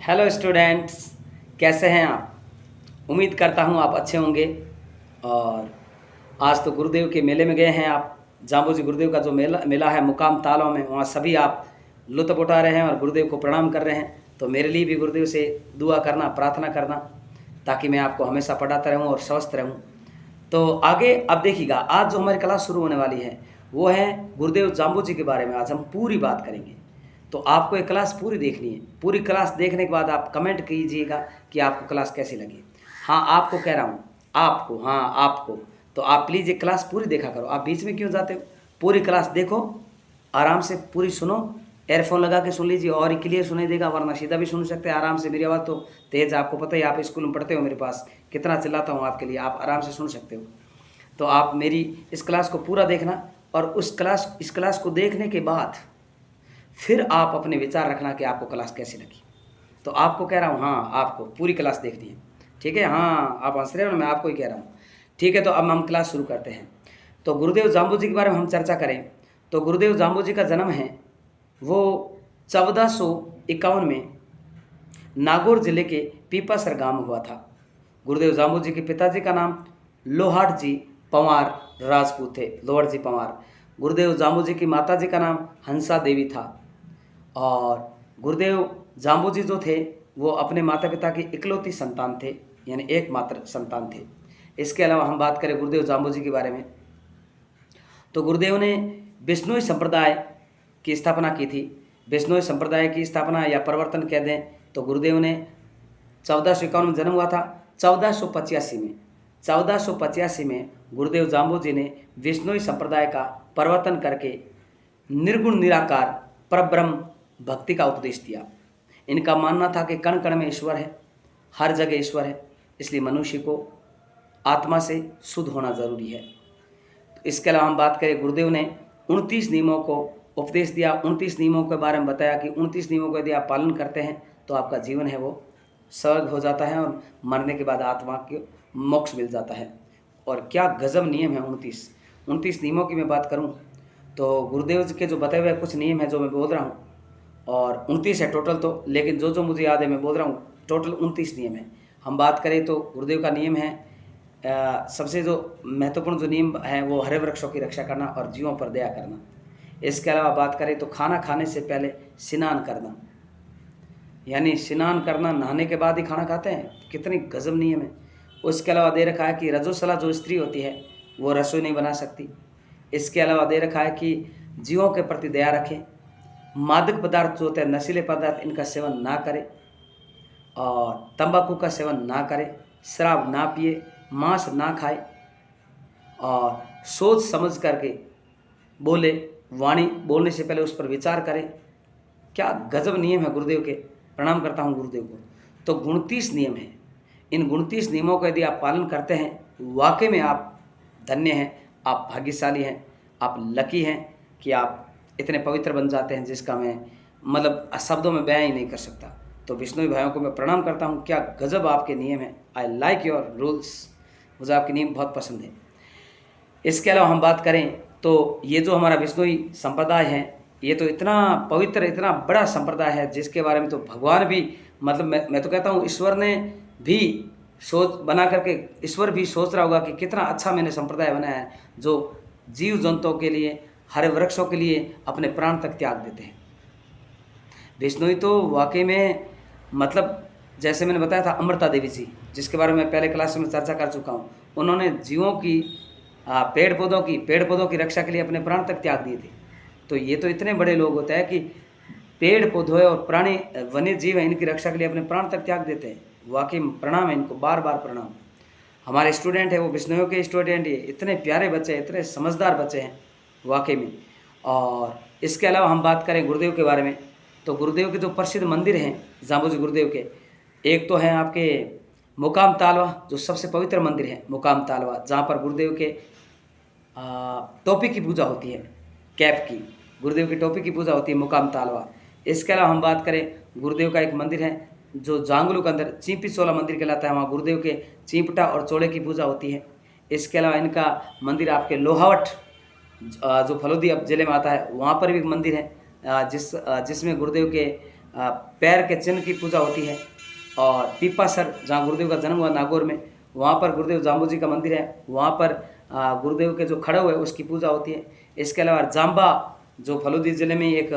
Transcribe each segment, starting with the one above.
Hello students, कैसे हैं आप। उम्मीद करता हूं आप अच्छे होंगे। और आज तो गुरुदेव के मेले में गए हैं आप। जाम्बू जी गुरुदेव का जो मेला मेला है मुकाम तालाब में, वहाँ सभी आप लुत्फ़ उठा रहे हैं और गुरुदेव को प्रणाम कर रहे हैं। तो मेरे लिए भी गुरुदेव से दुआ करना, प्रार्थना करना, ताकि मैं आपको हमेशा पढ़ाता रहूँ और स्वस्थ रहूँ। तो आगे अब देखिएगा, आज जो हमारी क्लास शुरू होने वाली है वो है गुरुदेव जाम्बू जी के बारे में। आज हम पूरी बात करेंगे, तो आपको ये क्लास पूरी देखनी है। पूरी क्लास देखने के बाद आप कमेंट कीजिएगा कि आपको क्लास कैसी लगी। हाँ, आपको कह रहा हूँ, आपको, हाँ आपको। तो आप प्लीज़ ये क्लास पूरी देखा करो। आप बीच में क्यों जाते हो? पूरी क्लास देखो, आराम से पूरी सुनो। एयरफोन लगा के सुन लीजिए और क्लियर सुनाई देगा, वरना सीधा भी सुन सकते हैं आराम से। मेरी आवाज़ तो तेज़, आपको पता ही, आप स्कूल में पढ़ते हो, मेरे पास कितना चिल्लाता हूँ आपके लिए, आप आराम से सुन सकते हो। तो आप मेरी इस क्लास को पूरा देखना, और इस क्लास को देखने के बाद फिर आप अपने विचार रखना कि आपको क्लास कैसी लगी। तो आपको कह रहा हूँ, हाँ आपको पूरी क्लास देखनी है, ठीक है। हाँ, आप हंस रहे हो ना, मैं आपको ही कह रहा हूँ, ठीक है। तो अब हम क्लास शुरू करते हैं। तो गुरुदेव जाम्बू जी के बारे में हम चर्चा करें तो गुरुदेव जाम्बू जी का जन्म है वो 1451 में नागौर जिले के पीपासर गांव में हुआ था। गुरुदेव जाम्बू जी के पिताजी का नाम लोहाट जी पंवार राजपूत थे, लोहाट जी पंवार। गुरुदेव जाम्बू जी की माता जी का नाम हंसा देवी था। और गुरुदेव जाम्बू जी जो थे वो अपने माता पिता की इकलौती संतान थे, यानी एकमात्र संतान थे। इसके अलावा हम बात करें गुरुदेव जाम्बू जी के बारे में, तो गुरुदेव ने बिश्नोई संप्रदाय की स्थापना की थी। बिश्नोई संप्रदाय की स्थापना या परिवर्तन कह दें तो गुरुदेव ने 1451 में जन्म हुआ था। 1485 में गुरुदेव जाम्बू जी ने बिश्नोई संप्रदाय का परिवर्तन करके निर्गुण निराकार परब्रह्म भक्ति का उपदेश दिया। इनका मानना था कि कण कण में ईश्वर है, हर जगह ईश्वर है, इसलिए मनुष्य को आत्मा से शुद्ध होना जरूरी है। इसके अलावा हम बात करें, गुरुदेव ने 29 नियमों को उपदेश दिया। 29 नियमों के बारे में बताया कि 29 नियमों को यदि आप पालन करते हैं तो आपका जीवन है वो स्वर्ग हो जाता है और मरने के बाद आत्मा को मोक्ष मिल जाता है। और क्या गजब नियम है 29 नियमों की मैं बात करूं तो गुरुदेव जी के जो बताए हुए कुछ नियम है जो मैं बोल रहा हूं, और 29 है टोटल तो, लेकिन जो मुझे याद है मैं बोल रहा हूँ। टोटल 29 नियम है। हम बात करें तो गुरुदेव का नियम है, सबसे जो महत्वपूर्ण जो नियम है वो हरे वृक्षों की रक्षा करना और जीवों पर दया करना। इसके अलावा बात करें तो खाना खाने से पहले स्नान करना, यानी स्नान करना, नहाने के बाद ही खाना खाते हैं। कितनी गजब नियम है। उसके अलावा दे रखा है कि रजोसला जो स्त्री होती है वो रसोई नहीं बना सकती। इसके अलावा दे रखा है कि जीवों के प्रति दया रखें, मादक पदार्थ जो होते हैं, नशीले पदार्थ, इनका सेवन ना करें, और तंबाकू का सेवन ना करें, शराब ना पिए, मांस ना खाए, और सोच समझ करके बोले, वाणी बोलने से पहले उस पर विचार करें। क्या गजब नियम है गुरुदेव के, प्रणाम करता हूँ गुरुदेव को। तो 29 नियम हैं। इन 29 नियमों का यदि आप पालन करते हैं, वाकई में आप धन्य हैं, आप भाग्यशाली हैं, आप लकी हैं कि आप इतने पवित्र बन जाते हैं जिसका मैं मतलब शब्दों में बयां ही नहीं कर सकता। तो बिश्नोई भाइयों को मैं प्रणाम करता हूँ। क्या गजब आपके नियम हैं। आई लाइक योर रूल्स, मुझे आपके नियम बहुत पसंद है। इसके अलावा हम बात करें तो ये जो हमारा बिश्नोई संप्रदाय है, ये तो इतना पवित्र, इतना बड़ा संप्रदाय है जिसके बारे में तो भगवान भी, मतलब मैं तो कहता हूँ ईश्वर ने भी सोच बना करके, ईश्वर भी सोच रहा होगा कि कितना अच्छा मैंने संप्रदाय बनाया है जो जीव जंतुओं के लिए, हरे वृक्षों के लिए अपने प्राण तक त्याग देते हैं। बिश्नोई तो वाकई में, मतलब जैसे मैंने बताया था, अमृता देवी जी जिसके बारे में पहले क्लास में चर्चा कर चुका हूँ, उन्होंने जीवों की, पेड़ पौधों की रक्षा के लिए अपने प्राण तक त्याग दिए थे। तो ये तो इतने बड़े लोग होते हैं कि पेड़ पौधे और प्राणी, वन्य जीव हैं, इनकी रक्षा के लिए अपने प्राण तक त्याग देते हैं। वाकई प्रणाम है इनको, बार बार प्रणाम। हमारे स्टूडेंट है वो बिश्नोइयों के स्टूडेंट, ये इतने प्यारे बच्चे, इतने समझदार बच्चे हैं वाकई में। और इसके अलावा हम बात करें गुरुदेव के बारे में, तो गुरुदेव के जो प्रसिद्ध मंदिर हैं जाम्बू जी गुरुदेव के, एक तो हैं आपके मुकाम तालवा, जो सबसे पवित्र मंदिर है मुकाम तालवा, जहाँ पर गुरुदेव के टोपी की पूजा होती है, कैप की, गुरुदेव की टोपी की पूजा होती है मुकाम तालवा। इसके अलावा हम बात करें, गुरुदेव का एक मंदिर है जो जांगलू के अंदर चींपी चोला मंदिर कहलाता है, वहाँ गुरुदेव के चींपटा और चोले की पूजा होती है। इसके अलावा इनका मंदिर आपके लोहावट, जो फलोदी अब जिले में आता है, वहाँ पर भी एक मंदिर है जिसमें गुरुदेव के पैर के चिन्ह की पूजा होती है। और पीपासर जहाँ गुरुदेव का जन्म हुआ नागौर में, वहाँ पर गुरुदेव जाम्बू जी का मंदिर है, वहाँ पर गुरुदेव के जो खड़े हुए उसकी पूजा होती है। इसके अलावा जाम्बा जो फलूदी ज़िले में एक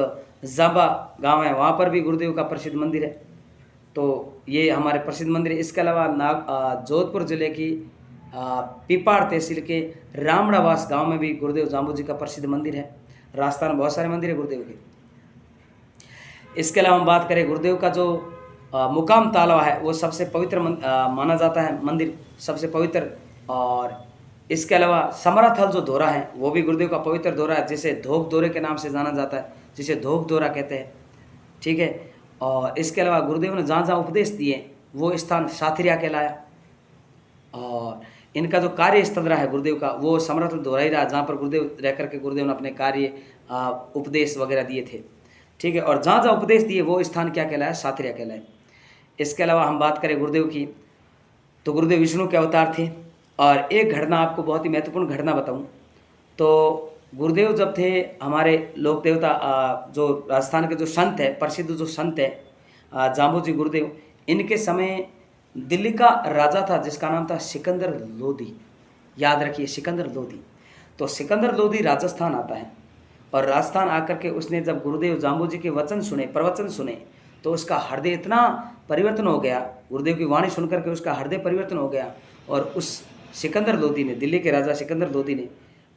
जाम्बा गांव है, वहाँ पर भी गुरुदेव का प्रसिद्ध मंदिर है। तो ये हमारे प्रसिद्ध मंदिर है। इसके अलावा जोधपुर ज़िले की पीपाड़ तहसील के रामड़ावास गांव में भी गुरुदेव जाम्बू जी का प्रसिद्ध मंदिर है। राजस्थान में बहुत सारे मंदिर है गुरुदेव के। इसके अलावा हम बात करें गुरुदेव का जो मुकाम तालाब है वो सबसे पवित्र माना जाता है मंदिर, सबसे पवित्र। और इसके अलावा समराथल जो दौरा है वो भी गुरुदेव का पवित्र दौरा है, जिसे धोक दौरे के नाम से जाना जाता है, जिसे धोक दौरा कहते हैं। ठीक है। और इसके अलावा गुरुदेव ने जहाँ जहाँ उपदेश दिए वो स्थान साथरिया कहलाया। और इनका जो कार्य स्थल रहा है गुरुदेव का वो समराथल दौरा ही रहा, जहाँ पर गुरुदेव रह करके गुरुदेव ने अपने कार्य उपदेश वगैरह दिए थे। ठीक है। और जहाँ जहाँ उपदेश दिए वो स्थान क्या कहलाया? साथरिया कहलाया। इसके अलावा हम बात करें गुरुदेव की, तो गुरुदेव विष्णु के अवतार थे। और एक घटना आपको बहुत ही महत्वपूर्ण घटना बताऊं तो गुरुदेव जब थे, हमारे लोक देवता जो राजस्थान के जो संत है, प्रसिद्ध जो संत है जाम्बू जी गुरुदेव, इनके समय दिल्ली का राजा था जिसका नाम था सिकंदर लोदी। याद रखिए, सिकंदर लोदी। तो सिकंदर लोदी राजस्थान आता है और राजस्थान आकर के उसने जब गुरुदेव जाम्बू जी के वचन सुने, प्रवचन सुने, तो उसका हृदय इतना परिवर्तन हो गया, गुरुदेव की वाणी सुनकर के उसका हृदय परिवर्तन हो गया। और उस सिकंदर लोदी ने, दिल्ली के राजा सिकंदर लोदी ने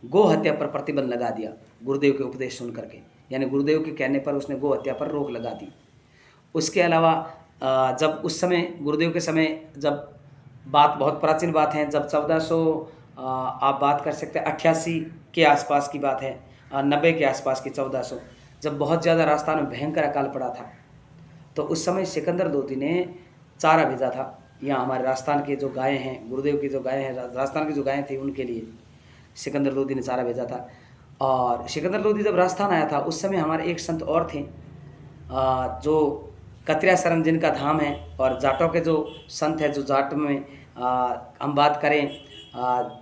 गो हत्या पर प्रतिबंध लगा दिया गुरुदेव के उपदेश सुन करके, यानी गुरुदेव के कहने पर उसने गो हत्या पर रोक लगा दी। उसके अलावा जब उस समय गुरुदेव के समय, जब बात बहुत प्राचीन बात है, जब 1400 आप बात कर सकते हैं 88 के आसपास की बात है, 90 के आसपास की 1400, जब बहुत ज़्यादा राजस्थान में भयंकर अकाल पड़ा था, तो उस समय सिकंदर लोदी ने चारा भेजा था यहाँ हमारे राजस्थान के जो गायें हैं, गुरुदेव की जो गायें हैं, राजस्थान की जो गायें थी उनके लिए सिकंदर लोदी ने चारा भेजा था। और सिकंदर लोदी जब राजस्थान आया था उस समय हमारे एक संत और थे जो कतरिया शरण जिनका धाम है, और जाटों के जो संत है, जो जाट में हम बात करें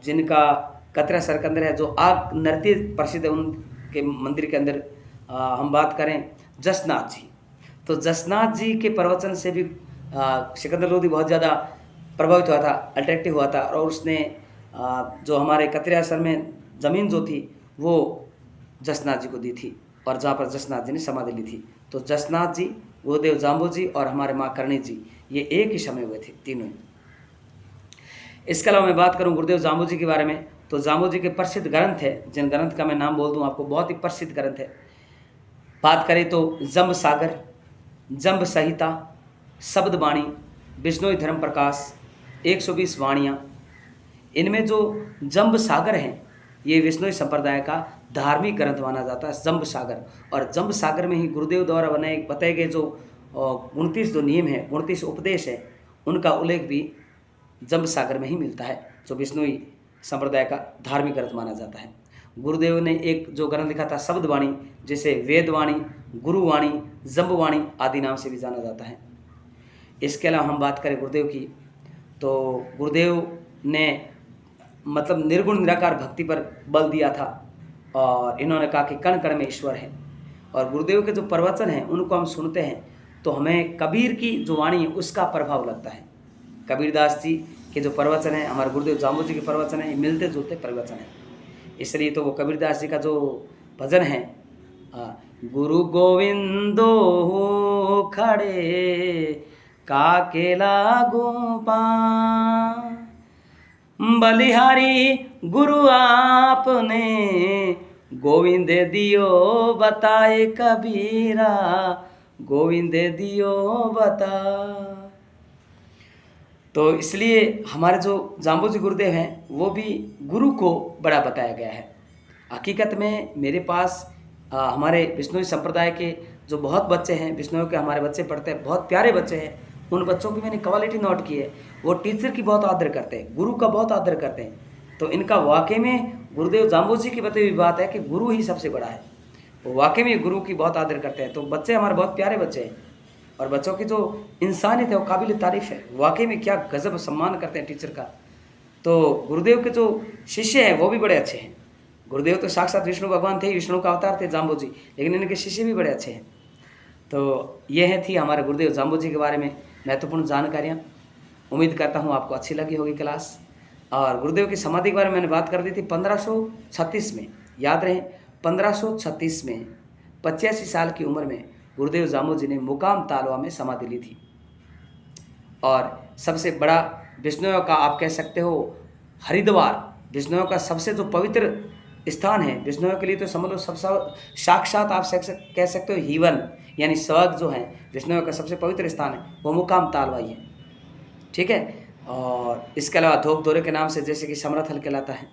जिनका कतरिया शरण के अंदर है, जो आग नृत्य प्रसिद्ध है, उनके मंदिर के अंदर हम बात करें जसनाथ जी। तो जसनाथ जी के प्रवचन से भी सिकंदर लोदी बहुत ज़्यादा प्रभावित हुआ था, अट्रैक्टिव हुआ था, और उसने जो हमारे कतरिया शरण में ज़मीन जो थी वो जसनाथ जी को दी थी, और जहाँ पर जसनाथ जी ने समाधि ली थी। तो जसनाथ जी, गुरुदेव जाम्बू जी और हमारे माँ करणी जी, ये एक ही समय हुए थे तीनों। इसके अलावा मैं बात करूँ गुरुदेव जाम्बू जी के बारे में, तो जाम्बू जी के प्रसिद्ध ग्रंथ है, जिन ग्रंथ का मैं नाम बोल दूँ आपको, बहुत ही प्रसिद्ध ग्रंथ है। बात करें तो जम्ब सागर, जम्ब संहिता, शब्द वाणी, बिश्नोई धर्म प्रकाश, 120 वाणियाँ। इनमें जो जम्ब सागर हैं ये विष्णुई संप्रदाय का धार्मिक ग्रंथ माना जाता है, जम्ब सागर। और जम्ब सागर में ही गुरुदेव द्वारा बताए गए जो 29 जो नियम है, 29 उपदेश है, उनका उल्लेख भी जम्ब सागर में ही मिलता है, जो विष्णुई संप्रदाय का धार्मिक ग्रंथ माना जाता है। गुरुदेव ने एक जो ग्रंथ लिखा था शब्द वाणी, जिसे वेदवाणी, गुरुवाणी, जम्बवाणी आदि नाम से भी जाना जाता है। इसके अलावा हम बात करें गुरुदेव की, तो गुरुदेव ने मतलब निर्गुण निराकार भक्ति पर बल दिया था, और इन्होंने कहा कि कण कण में ईश्वर है। और गुरुदेव के जो प्रवचन हैं उनको हम सुनते हैं तो हमें कबीर की जो वाणी है उसका प्रभाव लगता है। कबीरदास जी के जो प्रवचन हैं, हमारे गुरुदेव जाम्बू जी के प्रवचन हैं, ये मिलते जुलते प्रवचन हैं। इसलिए तो वो कबीरदास जी का जो भजन है, गुरु गोविंदो खड़े काके लागू पां, बलिहारी गुरु आपने गोविंद दियो बताए कबीरा, गोविंद दियो बता। तो इसलिए हमारे जो जाम्बू जी गुरुदेव हैं वो भी गुरु को बड़ा बताया गया है। हकीकत में मेरे पास हमारे विष्णुई संप्रदाय के जो बहुत बच्चे हैं, विष्णु के हमारे बच्चे पढ़ते हैं, बहुत प्यारे बच्चे हैं, उन बच्चों की मैंने क्वालिटी नोट की है। वो टीचर की बहुत आदर करते हैं, गुरु का बहुत आदर करते हैं। तो इनका वाकई में गुरुदेव जाम्बू जी की बताई हुई बात है कि गुरु ही सबसे बड़ा है, वो वाकई में गुरु की बहुत आदर करते हैं। तो बच्चे हमारे बहुत प्यारे बच्चे हैं, और बच्चों की जो इंसानियत है वो काबिल तारीफ़ है। वाकई में क्या गजब सम्मान करते हैं टीचर का। तो गुरुदेव के जो शिष्य हैं वो भी बड़े अच्छे हैं। गुरुदेव तो साक्षात विष्णु भगवान थे, विष्णु का अवतार थे जाम्बू जी, लेकिन इनके शिष्य भी बड़े अच्छे हैं। तो यह थी हमारे गुरुदेव जाम्बू जी के बारे में महत्वपूर्ण जानकारियाँ। उम्मीद करता हूँ आपको अच्छी लगी होगी क्लास। और गुरुदेव की समाधि के बारे में मैंने बात कर दी थी 1536 में, याद रहे 1536 में 85 साल की उम्र में गुरुदेव जाम्बू जी ने मुकाम तालवा में समाधि ली थी। और सबसे बड़ा विष्णुओं का आप कह सकते हो हरिद्वार, विष्णुओं का सबसे जो पवित्र स्थान है विष्णुओं के लिए, तो समझ लो सबसे साक्षात आप कह सकते हो हीवन यानी स्वर्ग जो है विष्णुओं का सबसे पवित्र स्थान है वो मुकाम तालवा ही है। ठीक है। और इसके अलावा धोक धोरे के नाम से जैसे कि समरथल कहलाता है।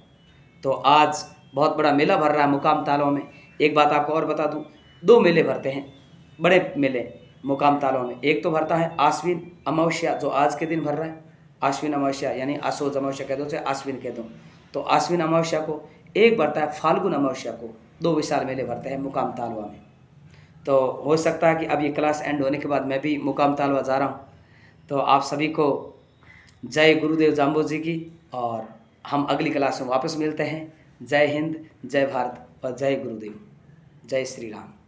तो आज बहुत बड़ा मेला भर रहा है मुकाम तालवा में। एक बात आपको और बता दूं, 2 मेले भरते हैं, बड़े मेले मुकाम तालवा में। एक तो भरता है आश्विन अमावस्या जो आज के दिन भर रहा है, आश्विन अमावस्या यानी आशोज अमावस्या कह दो चाहे आश्विन कह दो। तो आश्विन अमावस्या को, एक भरता है फाल्गुन अमावस्या को। 2 विशाल मेले भरते हैं मुकाम तालवा में। तो हो सकता है कि अब ये क्लास एंड होने के बाद मैं भी मुकाम तालवा जा रहा हूँ। तो आप सभी को जय गुरुदेव जाम्बू जी की, और हम अगली क्लास में वापस मिलते हैं। जय हिंद, जय भारत और जय गुरुदेव, जय श्री राम।